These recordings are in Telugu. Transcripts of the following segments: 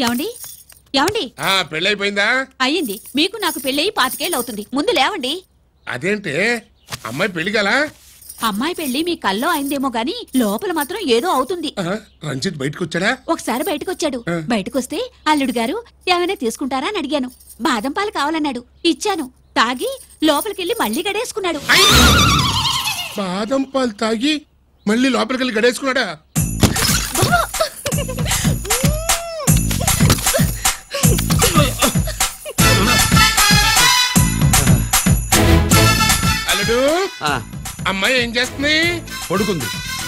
ఏమండి ఏమండి పెళ్ళైపోయిందా? అయ్యింది. మీకు నాకు పెళ్ళయి 5 ఏళ్ళు అవుతుంది. ముందు లేవండి. అదేంటి అమ్మాయి పెళ్లి గల? అమ్మాయి పెళ్లి మీ కల్లో అయిందేమో గాని లోపల మాత్రం ఏదో అవుతుంది. రంజిత్ బయటకు వచ్చాడా? ఒకసారి బయటకు వచ్చాడు. బయటకొస్తే అల్లుడు గారు ఏమైనా తీసుకుంటారా అని అడిగాను. బాదం పాలు కావాలన్నాడు. ఇచ్చాను. తాగి లోపలికెళ్ళి మళ్ళీ గడేసుకున్నాడు. బాదం పాలు తాగి మళ్ళీ లోపలికెళ్ళి గడేసుకున్నాడా? అల్లుడు అమ్మాయి ఏం చేస్తుంది? పడుకుంది.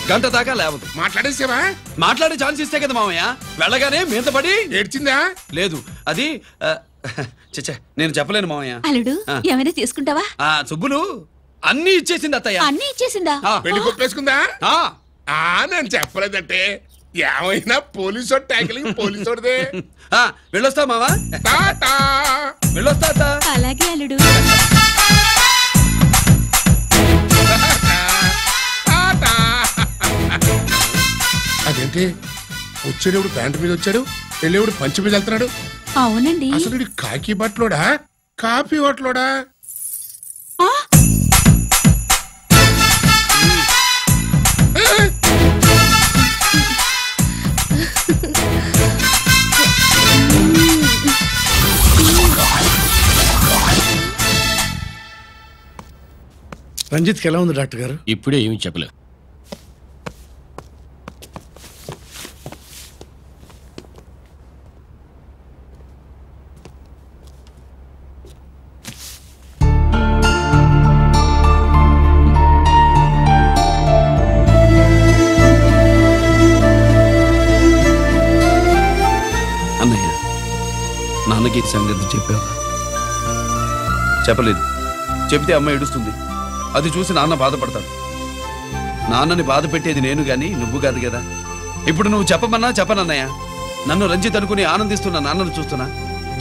గంట దాకా లేవదు. మాట్లాడేసేవా? మాట్లాడే ఛాన్స్ ఇస్తే కదా మామయ్య. వెళ్ళగానే మీద పడి ఏడ్చిందా? లేదు, అది చచ్చా నేను చెప్పలేను మామయ్య. అల్లుడు ఏమైనా తీసుకుంటావా? సుబ్బులు అన్ని ఇచ్చేసింది అత్తయ్య. అన్ని ఇచ్చేసిందా? పెళ్లి కొప్పేసుకుందా? నేను చెప్పలేదంటే ఏమైనా పోలీసు ట్యాకిలింగ్ పోలీసోడిదే. వెళ్ళొస్తా మావా. వెళ్ళొస్తా. అలాగే అల్లుడు. అదేంటి వచ్చేటప్పుడు ప్యాంటు మీద వచ్చాడు, వెళ్ళేవాడు పంచి మీద వెళ్తున్నాడు? అవునండి. అసలు కాకి బట్టలోడా కాఫీ బట్టలోడా? రంజిత్కి ఎలా ఉంది డాక్టర్ గారు? ఇప్పుడే ఏమి చెప్పలేదు. అన్నయ్య, నాన్నకి సంగతి చెప్పావా? చెప్పలేదు. చెబితే అమ్మ ఏడుస్తుంది. అది చూసి నాన్న బాధపడతాడు. నాన్నని బాధ పెట్టేది నేను గాని నువ్వు కాదు కదా. ఇప్పుడు నువ్వు చెప్పమన్నా చెప్పనన్నయ్య. నన్ను రంజిత్ అనుకుని ఆనందిస్తున్న నాన్నను చూస్తున్నా.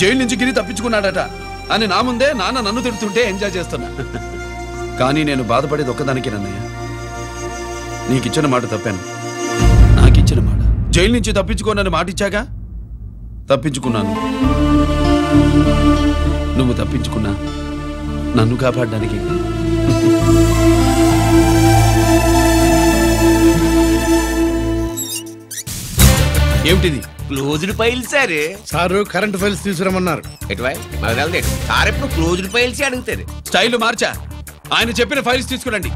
జైలు నుంచి గిరి తప్పించుకున్నాడట అని నా ముందే నాన్న నన్ను తిడుతుంటే ఎంజాయ్ చేస్తున్నా. కానీ నేను బాధపడేది ఒక్కదానికేనన్నయ్య. నీకిచ్చిన మాట తప్పాను. నాకిచ్చిన మాట జైలు నుంచి తప్పించుకోనని మాట ఇచ్చాగా తప్పించుకున్నాను. నువ్వు తప్పించుకున్నా నన్ను కాపాడడానికి. ఏమిటిది? Closed files sir current files తీసుకురమ్మన్నారు. సార్ ఎప్పుడు క్లోజ్డ్ ఫైల్స్ అడుగుతారు. స్టైల్ మార్చా. ఆయన చెప్పిన ఫైల్స్ తీసుకురండి.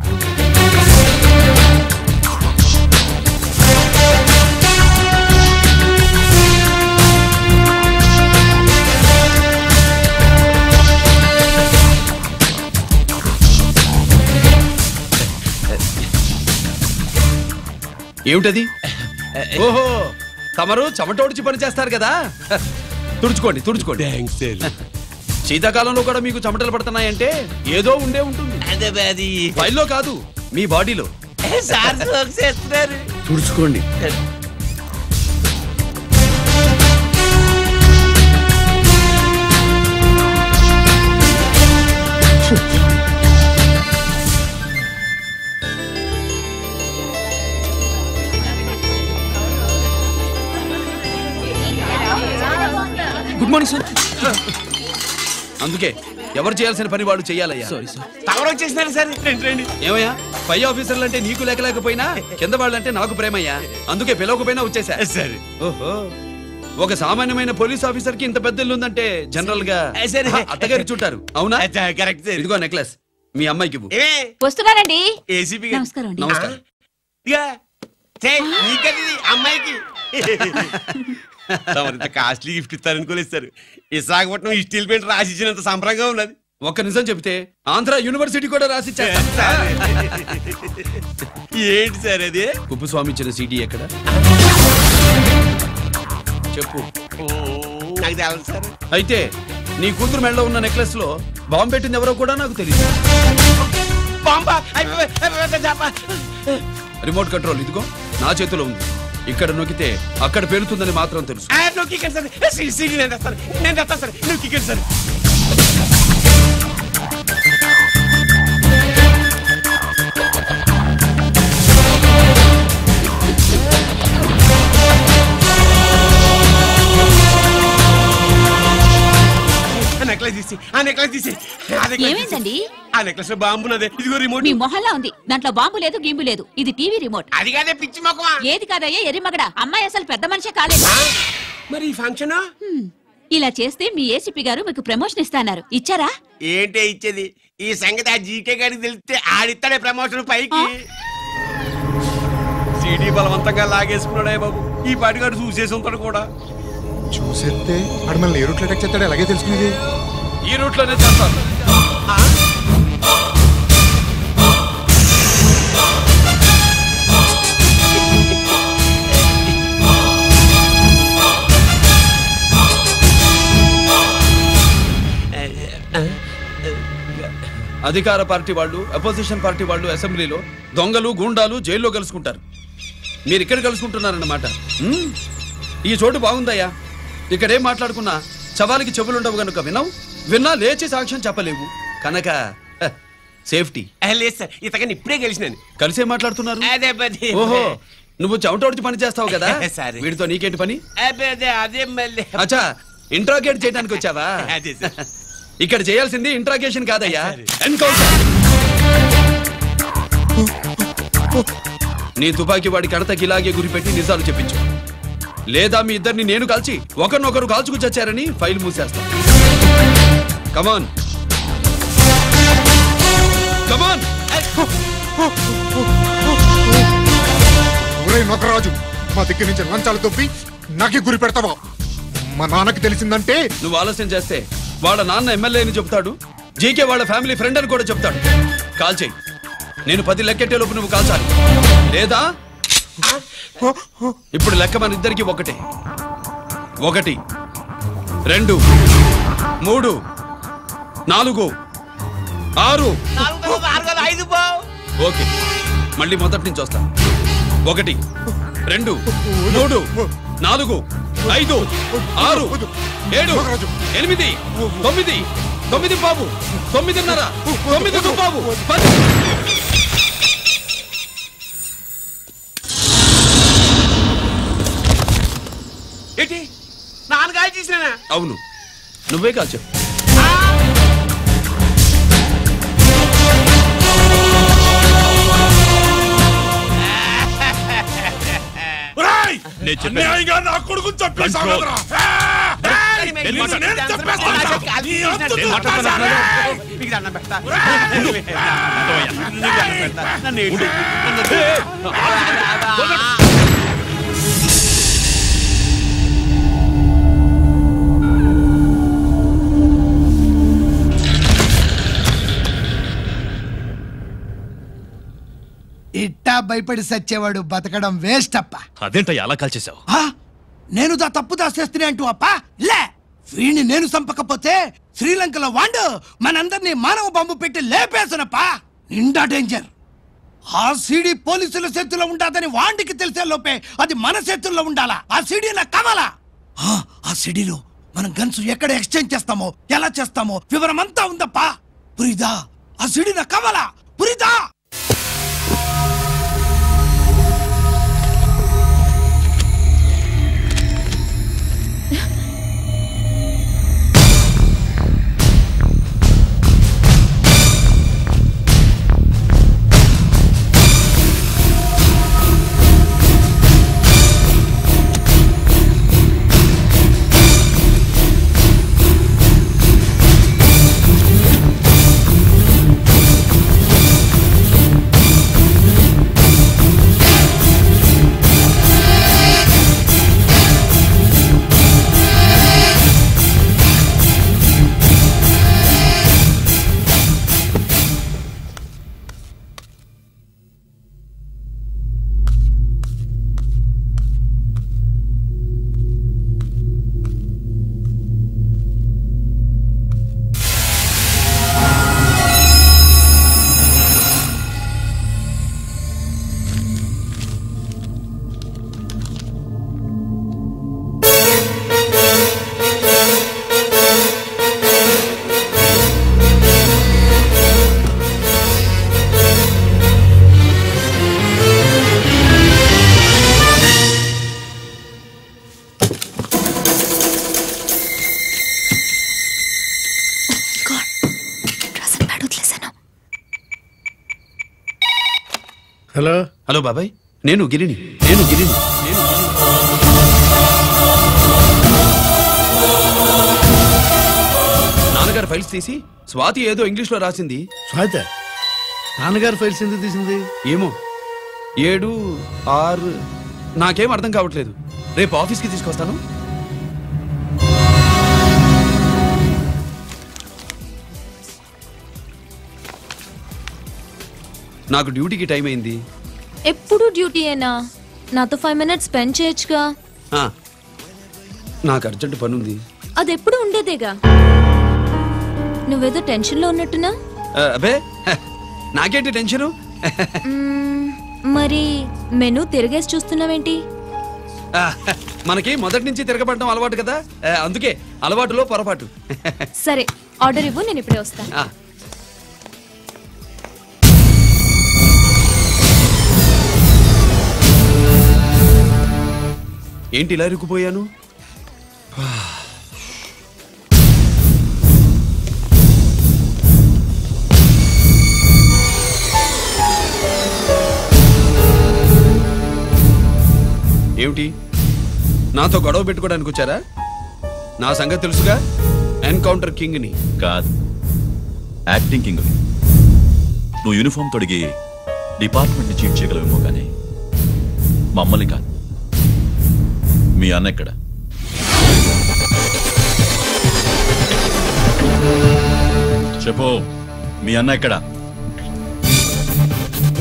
ఏమిటది? ఓహో, తమరు చెమటోడ్చి పని చేస్తారు కదా. తుడుచుకోండి తుడుచుకోండి. శీతాకాలంలో కూడా మీకు చెమటలు పడుతున్నాయంటే ఏదో ఉండే ఉంటుంది. ఫైల్లో కాదు, మీ బాడీలో. తుడుచుకోండి. Good morning sir. అందుకే ఎవరు చేయాల్సిన పని వాళ్ళు చెయ్యాలయ్యా. ఏమయ్యా, పై ఆఫీసర్లు అంటే నీకు లేకపోయినా కింద వాళ్ళంటే నాకు ప్రేమయ్యా. అందుకే పిలవకపోయినా వచ్చేసా. ఓహో, ఒక సామాన్యమైన పోలీస్ ఆఫీసర్ కి ఇంత పెద్ద ఇల్లు ఉందంటే జనరల్ గా అత్తగారు చుంటారు. అవునా? కరెక్ట్. ఇదిగో నెక్లెస్ మీ అమ్మాయికి. వస్తున్నానండి. నమస్కారం. నమస్కారం. అమ్మాయికి కాస్ట్లీ గిఫ్ట్ ఇస్తారనుకోలేదు సార్. విశాఖపట్నం స్టీల్ పెయింట్ రాసిచ్చినంత సంబరంగా ఉన్నది. ఒక్క నిజం చెబితే ఆంధ్ర యూనివర్సిటీ కూడా రాసిచ్చారు. ఏంటి సార్ అది? కుప్పస్వామి ఇచ్చిన సిటీ ఎక్కడ చెప్పు. నాకు తెలదు సార్. అయితే నీ కూతురు మెడలో ఉన్న నెక్లెస్ లో బాంబు పెట్టింది ఎవరో కూడా నాకు తెలియదు. రిమోట్ కంట్రోల్ ఇదిగో నా చేతిలో ఉంది. ఇక్కడ నొక్కితే అక్కడ పేలుతుందని మాత్రం తెలుసు. నెక్లెస్ తీసి ఆ నెక్లెస్ తీసి ఏమైందండి? ఆ నెక్లెస్ లో బాంబు ఉన్నదే, ఇదిగో రిమోట్. మీ మొహల్లా ఉంది, దాంట్లో బాంబు లేదు గింబు లేదు. ఇది టీవీ రిమోట్. అది కాదే పిచ్చి మొక్కవా. ఏది కాదయ్యా ఎర్రిమగడ, అమ్మాయి అసలు పెద్ద మనిషే కాలేదు. మరి ఈ ఫంక్షన్ ఇలా చేస్తే మీ ఏసీపీ గారు మీకు ప్రమోషన్ ఇస్తాన్నారు. ఇచ్చారా? ఏంటే ఇచ్చేది? ఈ సంగతి ఆ జీకే గారికి తెలిస్తే ఆడిస్తాడే ప్రమోషన్ పైకి. సిటీ బలవంతంగా లాగేసుకున్నాడే బాబు. ఈ పాటిగాడు చూసేసి ఉంటాడు కూడా. చూసేస్తే అడు మనల్ని ఏ రూట్లో అటాక్ చేస్తాడు ఎలాగే తెలుసుకునేది? ఈ రూట్ లోనే చేస్తాను. అధికార పార్టీ వాళ్ళు, అపోజిషన్ పార్టీ వాళ్ళు అసెంబ్లీలో, దొంగలు గూండాలు జైల్లో కలుసుకుంటారు. మీరు ఇక్కడ కలుసుకుంటున్నారన్నమాట. ఈ చోటు బాగుందయ్యా. ఇక్కడేం మాట్లాడుకున్నా చవాలికి చెవులుండవు గనుక విన్నా లేచి సాక్ష్యం చెప్పలేవు కనుక సేఫ్టీ. లేదు సార్, ఇతగాని ఇప్పుడే కలిసినాను. కలిసే మాట్లాడుతున్నారు. అదే ఓహో, నువ్వు చెమటోడిచి పని చేస్తావు కదా. సరే. వీడితో నీకేంటి పని? అదే మళ్ళీ. అచ్చా, ఇంట్రాగేట్ చేయడానికి వచ్చావా? అదే సార్. ఇక్కడ చేయాల్సింది ఇంట్రాగేషన్ కాదయ్యా, ఎన్కౌంటర్. నీ తుపాకీ వాడి కడతకి ఇలాగే గురిపెట్టి నిజాలు చెప్పించు, లేదా మీ ఇద్దరిని నేను కాల్చి ఒకరినొకరు కాల్చుకు చచ్చారని ఫైల్ మూసేస్తా. కమాన్ కమాన్. నొకరాజు, మా దగ్గర నుంచి లంచాలు తొప్పి నాకే గురి పెడతావా? మా నాన్నకి తెలిసిందంటే నువ్వు ఆలస్యం చేస్తే వాళ్ళ నాన్న ఎమ్మెల్యే అని చెప్తాడు, జీకే వాళ్ళ ఫ్యామిలీ ఫ్రెండ్ అని కూడా చెప్తాడు. కాల్ చేయి. నేను 10 లెక్కెట్టే లోపు నువ్వు కాల్చాలి, లేదా ఇప్పుడు లెక్క మన ఇద్దరికి ఒకటే. 1 2 3 4 6. ఓకే, మళ్ళీ మొదటి నుంచి వస్తా. 1 2 3 4 5 6 7 8 9 9 బాబు 9:30 9 బాబు 10. ఏంటి నాన్నగారు చేసినా? అవును, నువ్వే కాల్చు. నా కొడుకు ఇట్టా భయపడి సచ్చేవాడు బతకడం వేస్ట్ అప్ప. అదేంటయ్యా అలా కాల్చేశావు? నేను దా తప్పు దాచేస్తున్నా అంటూ అప్ప లే. వీణ్ణి నేను చంపకపోతే శ్రీలంకలో వాండు మనందరినీ మానవ బాంబు పెట్టి లేపేసనప్ప. నిండా డేంజర్. ఆ సీడీ పోలీసుల చేతుల్లో ఉండాదని వాండికి తెలిసే లోపే అది మన చేతుల్లో ఉండాలా. ఆ సీడీ నాకు కావాలా. ఆ సీడీలో మనం గన్స్ ఎక్కడ ఎక్స్చేంజ్ చేస్తామో, ఎలా చేస్తామో వివరం అంతా ఉందప్పా. పురిదా, ఆ సీడీ నాకు కావాలా. పురిదా. హలో హలో బాబాయ్, నేను గిరిని. నాన్నగారు ఫైల్స్ తీసి స్వాతి ఏదో ఇంగ్లీష్ లో రాసింది. స్వాతి నాన్నగారు ఫైల్స్ ఎందుకు తీసింది? ఏమో 7, 6 నాకేం అర్థం కావట్లేదు. రేపు ఆఫీస్కి తీసుకొస్తాను. నాకు డ్యూటీకి టైం అయింది. ఎప్పుడు డ్యూటీయేనా? నాతో 5 minutes స్పెండ్ చేయొచ్చుగా. నాకు అర్జెంట్ పని ఉంది. అది ఎప్పుడు ఉండేదేగా. నువ్వేదో టెన్షన్లో ఉన్నట్టున్నా? అబే నాకేంటి టెన్షను? మరి మెనూ తిరిగేసి చూస్తున్నావేంటి? మనకి మొదటి నుంచి తిరగబడడం అలవాటు కదా, అందుకే అలవాటులో పొరపాటు. సరే ఆర్డర్ ఇవ్వు, నేను ఇప్పుడే వస్తాను. ఏంటి ఇలా ఇరుక్కుపోయాను? ఏమిటి, నాతో గొడవ పెట్టుకోవడానికి వచ్చారా? నా సంగతి తెలుసుగా, ఎన్కౌంటర్ కింగ్ ని. కాదు, యాక్టింగ్ కింగ్. నువ్వు యూనిఫామ్ తొడిగి డిపార్ట్మెంట్ ని చీట్ చేయగలవేమో కానీ మమ్మల్ని కాదు. మీ అన్న ఎక్కడ? చెప్పు, మీ అన్న ఎక్కడ?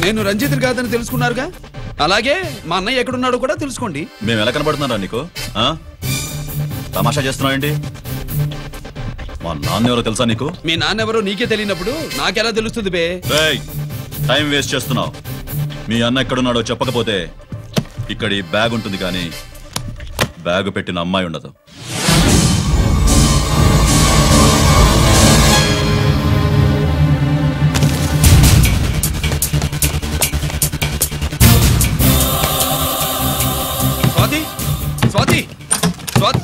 నేను రంజిత్ కాదని తెలుసుకున్నారుగా, అలాగే మా అన్నయ్య ఎక్కడున్నాడో కూడా తెలుసుకోండి. మేము ఎలా కనబడుతున్నారా నీకు? తమాషా చేస్తున్నావేంటి? మా నాన్న ఎవరో తెలుసా నీకు? మీ నాన్నెవరో నీకే తెలియనప్పుడు నాకెలా తెలుస్తుంది బే? టైం వేస్ట్ చేస్తున్నావు. మీ అన్న ఎక్కడున్నాడో చెప్పకపోతే ఇక్కడ ఈ బ్యాగ్ ఉంటుంది కానీ బ్యాగ్ పెట్టిన అమ్మాయి ఉండదు. Swathi, Swathi, Swathi.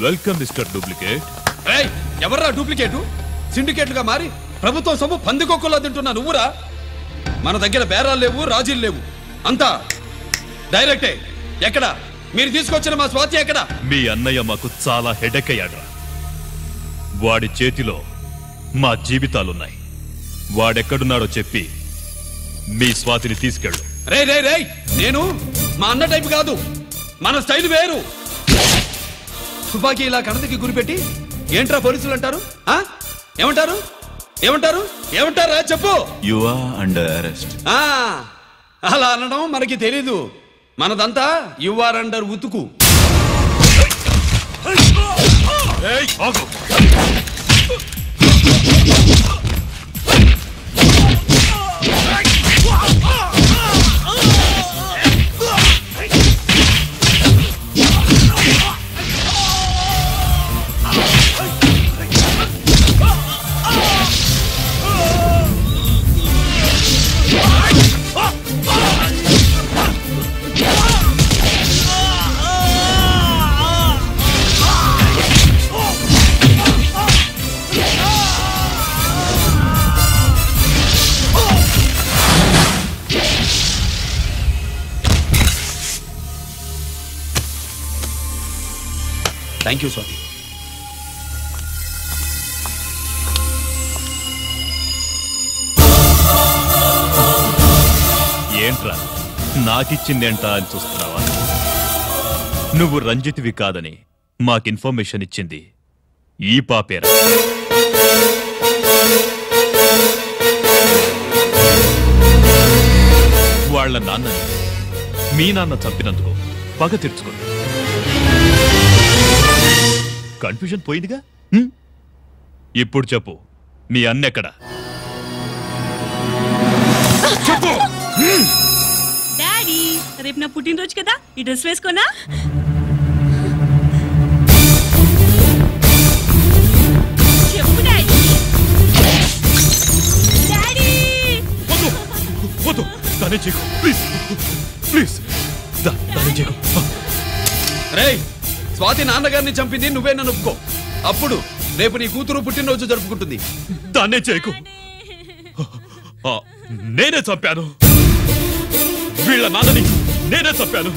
Welcome mister duplicate. ఎవర్రా డూప్లికేటు? సిండికేట్లుగా మారి ప్రభుత్వం సొమ్ము పందికొక్కులా తింటున్నా నువ్వురా? మన దగ్గర బేరాలు లేవు, రాజీలు లేవు, అంతా డైరెక్టే. ఎక్కడ మీరు తీసుకొచ్చిన మా స్వాతి ఎక్కడ? మీ అన్నయ్య మాకు చాలా హెడెక్ అయ్యాడు. వాడి చేతిలో మా జీవితాలున్నాయి. వాడెక్కడున్నాడో చెప్పి మీ స్వాతిని తీసుకెళ్ళు. రే రే రే, నేను మా అన్న టైపు కాదు, మన స్టైల్ వేరు. తుపాకీ ఇలా కణతికి గురిపెట్టి ఏంట్రా పోలీసులు అంటారు? ఏమంటారు? ఏమంటారు? ఏమంటారా చెప్పు. You are under arrest. అలా అనడం మనకి తెలీదు. మనదంతా యు ఆర్ అండర్ ఉతుకు. Thank you Swathi. ఏంట్రా నాకిచ్చిందేంటా అని చూస్తున్నావా? నువ్వు రంజిత్వి కాదని మాకు ఇన్ఫర్మేషన్ ఇచ్చింది ఈ పాపేరా. వాళ్ళ నాన్నని మీ నాన్న చంపినందుకు పగ తీర్చుకుంది. కన్ఫ్యూజన్ పోయిందిగా. ఇప్పుడు చెప్పు, మీ అన్నెక్కడ? డాడీ, రేపు నా పుట్టినరోజు కదా, ఈ డ్రెస్ వేసుకోనా? దాన్ని చేయకు ప్లీజ్ ప్లీజ్ దాన్ని చేయకు. రేయ్, స్వాతి నాన్నగారిని చంపింది నువ్వే నన్ను ఒప్పుకో. అప్పుడు రేపు నీ కూతురు పుట్టినరోజు జరుపుకుంటుంది. దాన్నే చేయకు. నేనే చంపాను, వీళ్ళ నాన్నని నేనే చంపాను.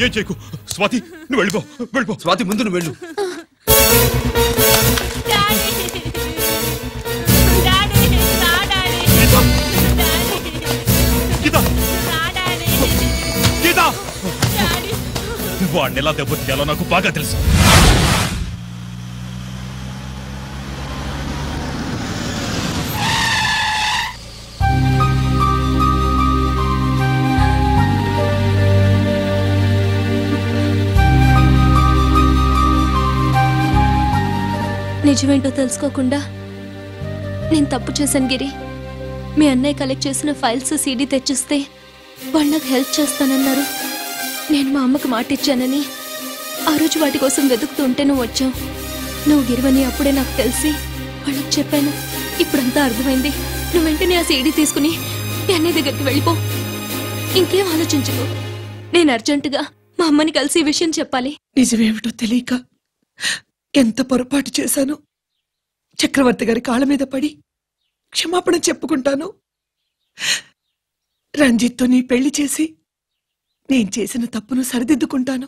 ఏం చేయకు స్వాతి, నువ్వు వెళ్ళిపో వెళ్ళిపో. స్వాతి ముందు నువ్వు వెళ్ళు. వాడిని ఎలా దెబ్బతీయాలో నాకు బాగా తెలుసు. నిజమేంటో తెలుసుకోకుండా నేను తప్పు చేశాను గిరి. మీ అన్నయ్య కలెక్ట్ చేసిన ఫైల్స్ సీడీ తెచ్చిస్తే వాళ్ళు నాకు హెల్ప్ చేస్తానన్నారు. నేను మా అమ్మకి మాట ఇచ్చానని ఆ రోజు వాటి కోసం వెతుకుతూ ఉంటే నువ్వు వచ్చావు. నువ్వు గిరివని అప్పుడే నాకు తెలిసి వాళ్ళకి చెప్పాను. ఇప్పుడంతా అర్థమైంది. నువ్వు వెంటనే ఆ సీడీ తీసుకుని మీ అన్నయ్య దగ్గరికి వెళ్ళిపో. ఇంకేం ఆలోచించుకో. నేను అర్జెంటుగా మా అమ్మని కలిసి ఈ విషయం చెప్పాలి. నిజమేమిటో తెలియక ఎంత పొరపాటు చేశాను. చక్రవర్తి గారి కాళ్ళ మీద పడి క్షమాపణ చెప్పుకుంటాను. రంజిత్తో నీ పెళ్లి చేసి నేను చేసిన తప్పును సరిదిద్దుకుంటాను.